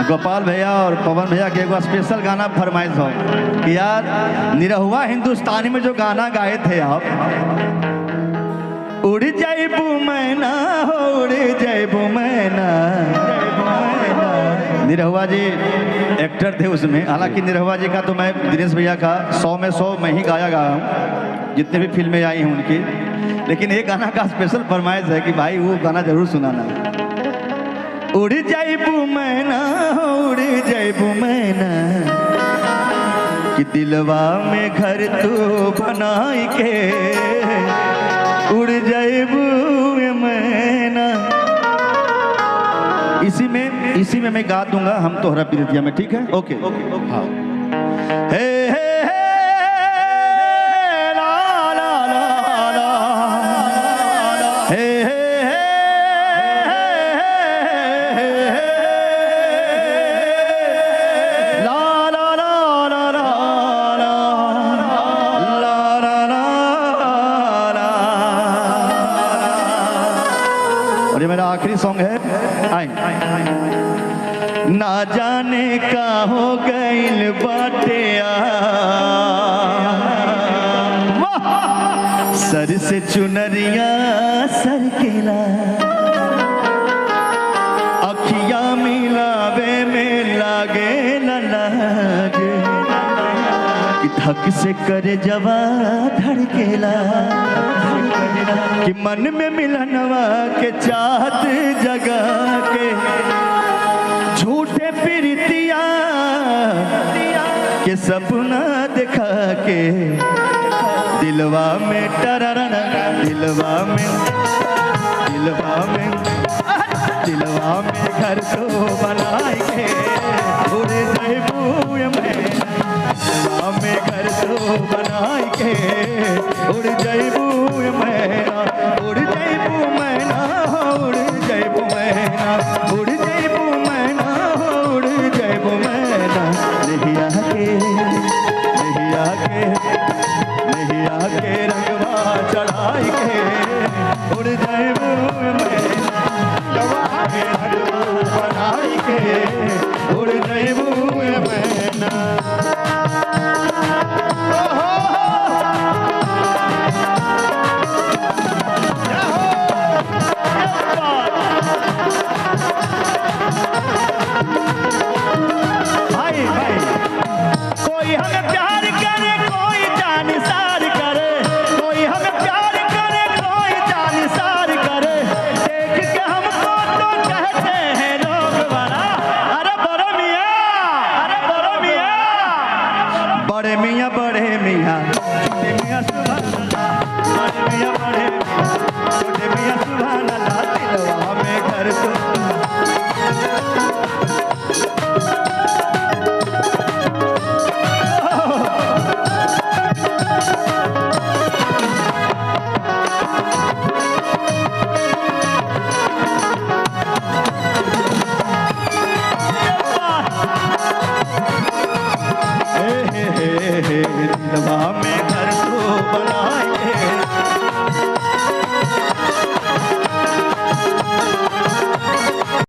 गोपाल भैया और पवन भैया के एगो स्पेशल गाना फरमाइश हो कि यार निरहुआ हिंदुस्तानी में जो गाना गाए थे आप, उड़ जाइबू मैना हो उड़ जाइबू मैना। निरहुआ जी एक्टर थे उसमें, हालांकि निरहुआ जी का तो मैं दिनेश भैया का 100 में 100 मैं ही गाया हूँ जितने भी फिल्में आई हैं उनकी, लेकिन एक गाना का स्पेशल फरमाइश है कि भाई वो गाना जरूर सुनाना। उड़ जाइबू मैना उड़ जाइबू मैना कि दिलवा में घर तू बनाई के उड़ जाइबू मैना। इसी में मैं गा दूंगा हम तोहरा प्रीतिया में, ठीक है? ओके हाँ। हे हे ये मेरा आखिरी सॉन्ग है। आए ना जाने का हो गइल बाटे सर से चुनरिया सर केला, अखिया मिलावे में लागे लाज कि धक से करे जवा धड़केला कि मन में मिलनवा के चाहत जगा के झूठे प्रीतिया के सपना दिखा के दिलवा में टररन दिलवा में घर तो बनाए के उड़ जाइबू में, दिलवा में घर तो बनाए के उड़ जाइबू मैना उड़ जाइबू मैना उड़ जाइबू मैना उड़ जाइबू मैना उड़ जाइबू मैना। नहिया के रंगवा चढ़ाई के उड़ जाइबू मैना के रंगवा चढ़ाई के उड़ जाइबू मैना। कोई हमें प्यार करे कोई जान सार करे, कोई हमें प्यार करे कोई जान सार करे, देख के हमको तो कहते हैं लोग बड़ा अरे बड़े मियाँ अरे बड़े मियाँ बड़े मियाँ बड़े मियाँ बड़े मियाँ सुबह